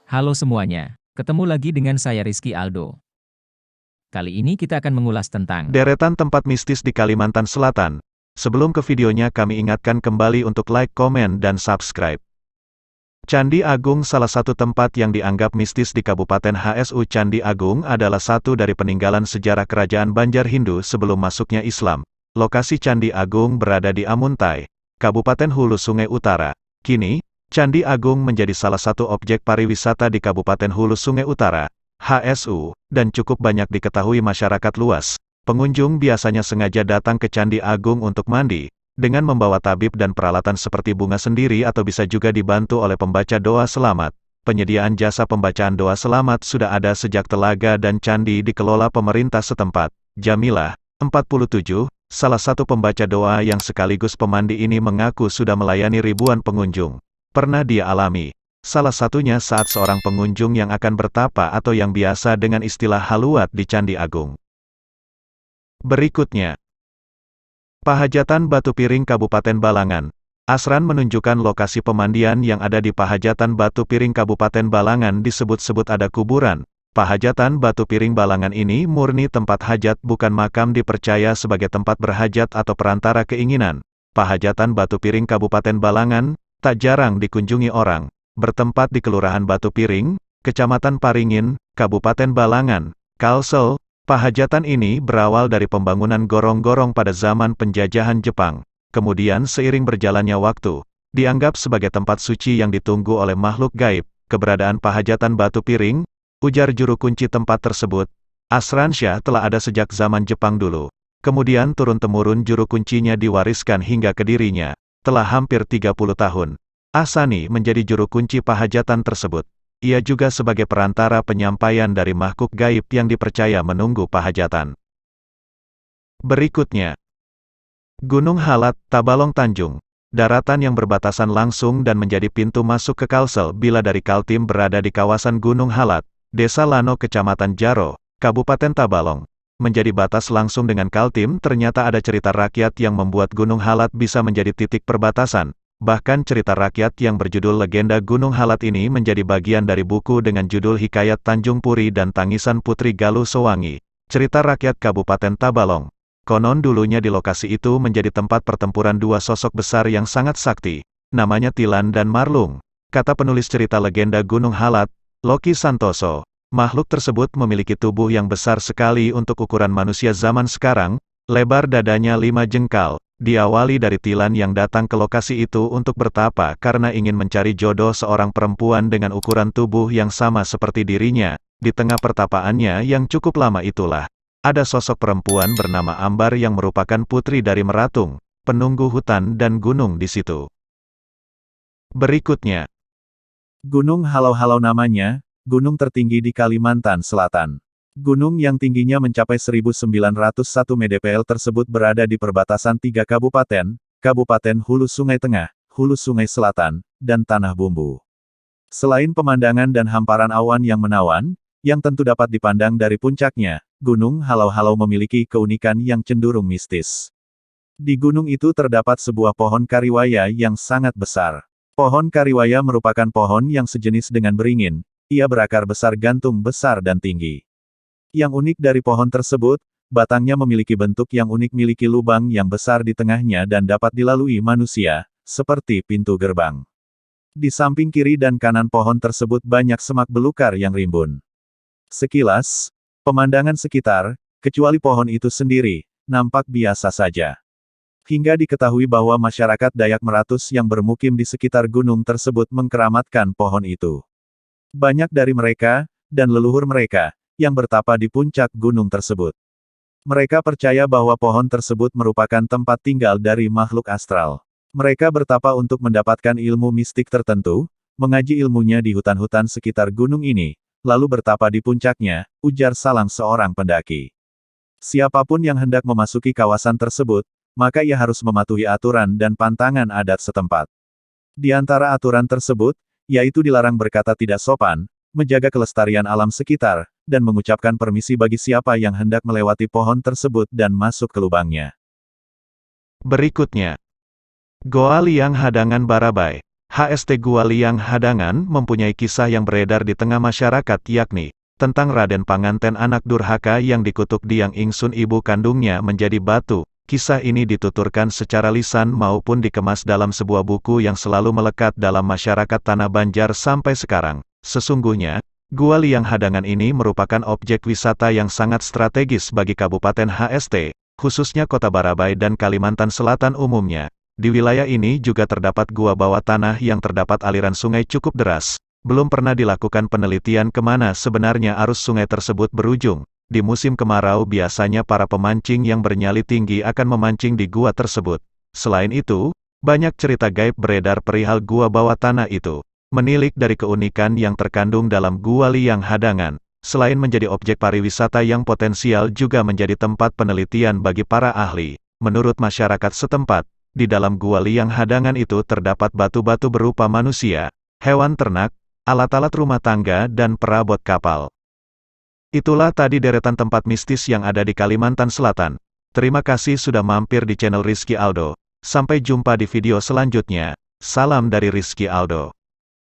Halo semuanya, ketemu lagi dengan saya Rizky Aldo. Kali ini kita akan mengulas tentang Deretan tempat mistis di Kalimantan Selatan. Sebelum ke videonya kami ingatkan kembali untuk like, komen, dan subscribe. Candi Agung salah satu tempat yang dianggap mistis di Kabupaten HSU. Candi Agung adalah satu dari peninggalan sejarah kerajaan Banjar Hindu sebelum masuknya Islam. Lokasi Candi Agung berada di Amuntai, Kabupaten Hulu Sungai Utara. Kini, Candi Agung menjadi salah satu objek pariwisata di Kabupaten Hulu Sungai Utara, HSU, dan cukup banyak diketahui masyarakat luas. Pengunjung biasanya sengaja datang ke Candi Agung untuk mandi, dengan membawa tabib dan peralatan seperti bunga sendiri atau bisa juga dibantu oleh pembaca doa selamat. Penyediaan jasa pembacaan doa selamat sudah ada sejak telaga dan candi dikelola pemerintah setempat. Jamilah, 47, salah satu pembaca doa yang sekaligus pemandi ini mengaku sudah melayani ribuan pengunjung. Pernah dia alami salah satunya saat seorang pengunjung yang akan bertapa atau yang biasa dengan istilah haluat di Candi Agung. Berikutnya, Pahajatan Batu Piring Kabupaten Balangan. Asran menunjukkan lokasi pemandian yang ada di Pahajatan Batu Piring Kabupaten Balangan. Disebut-sebut ada kuburan. Pahajatan Batu Piring Balangan ini murni tempat hajat, bukan makam, dipercaya sebagai tempat berhajat atau perantara keinginan. Pahajatan Batu Piring Kabupaten Balangan tak jarang dikunjungi orang. Bertempat di Kelurahan Batu Piring, Kecamatan Paringin, Kabupaten Balangan, Kalsel. Pahajatan ini berawal dari pembangunan gorong-gorong pada zaman penjajahan Jepang. Kemudian seiring berjalannya waktu, dianggap sebagai tempat suci yang ditunggu oleh makhluk gaib. Keberadaan Pahajatan Batu Piring, ujar juru kunci tempat tersebut, Asransyah, telah ada sejak zaman Jepang dulu. Kemudian turun-temurun juru kuncinya diwariskan hingga ke dirinya. Telah hampir 30 tahun. Asani menjadi juru kunci Pahajatan tersebut. Ia juga sebagai perantara penyampaian dari makhluk gaib yang dipercaya menunggu Pahajatan. Berikutnya, Gunung Halat, Tabalong Tanjung. Daratan yang berbatasan langsung dan menjadi pintu masuk ke Kalsel bila dari Kaltim berada di kawasan Gunung Halat, Desa Lano, Kecamatan Jaro, Kabupaten Tabalong. Menjadi batas langsung dengan Kaltim. Ternyata ada cerita rakyat yang membuat Gunung Halat bisa menjadi titik perbatasan. Bahkan cerita rakyat yang berjudul Legenda Gunung Halat ini menjadi bagian dari buku dengan judul Hikayat Tanjung Puri dan Tangisan Putri Galuh Sewangi. Cerita rakyat Kabupaten Tabalong. Konon dulunya di lokasi itu menjadi tempat pertempuran dua sosok besar yang sangat sakti, namanya Tilan dan Marlung. Kata penulis cerita legenda Gunung Halat, Loki Santoso, makhluk tersebut memiliki tubuh yang besar sekali untuk ukuran manusia zaman sekarang, lebar dadanya 5 jengkal. Diawali dari Tilan yang datang ke lokasi itu untuk bertapa karena ingin mencari jodoh seorang perempuan dengan ukuran tubuh yang sama seperti dirinya. Di tengah pertapaannya yang cukup lama itulah, ada sosok perempuan bernama Ambar yang merupakan putri dari Meratung, penunggu hutan dan gunung di situ. Berikutnya, Gunung Halau-Halau namanya, gunung tertinggi di Kalimantan Selatan. Gunung yang tingginya mencapai 1901 mdpl tersebut berada di perbatasan 3 kabupaten, Kabupaten Hulu Sungai Tengah, Hulu Sungai Selatan, dan Tanah Bumbu. Selain pemandangan dan hamparan awan yang menawan, yang tentu dapat dipandang dari puncaknya, Gunung Halau-Halau memiliki keunikan yang cenderung mistis. Di gunung itu terdapat sebuah pohon kariwaya yang sangat besar. Pohon kariwaya merupakan pohon yang sejenis dengan beringin, ia berakar besar, gantung besar dan tinggi. Yang unik dari pohon tersebut, batangnya memiliki bentuk yang unik, miliki lubang yang besar di tengahnya dan dapat dilalui manusia, seperti pintu gerbang. Di samping kiri dan kanan pohon tersebut banyak semak belukar yang rimbun. Sekilas, pemandangan sekitar, kecuali pohon itu sendiri, nampak biasa saja. Hingga diketahui bahwa masyarakat Dayak Meratus yang bermukim di sekitar gunung tersebut mengkeramatkan pohon itu. Banyak dari mereka, dan leluhur mereka, yang bertapa di puncak gunung tersebut. Mereka percaya bahwa pohon tersebut merupakan tempat tinggal dari makhluk astral. Mereka bertapa untuk mendapatkan ilmu mistik tertentu, mengaji ilmunya di hutan-hutan sekitar gunung ini, lalu bertapa di puncaknya, ujar salah seorang pendaki. Siapapun yang hendak memasuki kawasan tersebut, maka ia harus mematuhi aturan dan pantangan adat setempat. Di antara aturan tersebut, yaitu dilarang berkata tidak sopan, menjaga kelestarian alam sekitar, dan mengucapkan permisi bagi siapa yang hendak melewati pohon tersebut dan masuk ke lubangnya. Berikutnya, Goa Liang Hadangan Barabai. HST Gua Liang Hadangan mempunyai kisah yang beredar di tengah masyarakat yakni, tentang Raden Panganten anak durhaka yang dikutuk Diang Ingsun ibu kandungnya menjadi batu. Kisah ini dituturkan secara lisan maupun dikemas dalam sebuah buku yang selalu melekat dalam masyarakat Tanah Banjar sampai sekarang. Sesungguhnya, Gua Liang Hadangan ini merupakan objek wisata yang sangat strategis bagi Kabupaten HST, khususnya Kota Barabai dan Kalimantan Selatan umumnya. Di wilayah ini juga terdapat gua bawah tanah yang terdapat aliran sungai cukup deras. Belum pernah dilakukan penelitian kemana sebenarnya arus sungai tersebut berujung. Di musim kemarau biasanya para pemancing yang bernyali tinggi akan memancing di gua tersebut. Selain itu, banyak cerita gaib beredar perihal gua bawah tanah itu. Menilik dari keunikan yang terkandung dalam Gua Liang Hadangan, selain menjadi objek pariwisata yang potensial juga menjadi tempat penelitian bagi para ahli. Menurut masyarakat setempat, di dalam Gua Liang Hadangan itu terdapat batu-batu berupa manusia, hewan ternak, alat-alat rumah tangga dan perabot kapal. Itulah tadi deretan tempat mistis yang ada di Kalimantan Selatan. Terima kasih sudah mampir di channel Rizky Aldo. Sampai jumpa di video selanjutnya. Salam dari Rizky Aldo.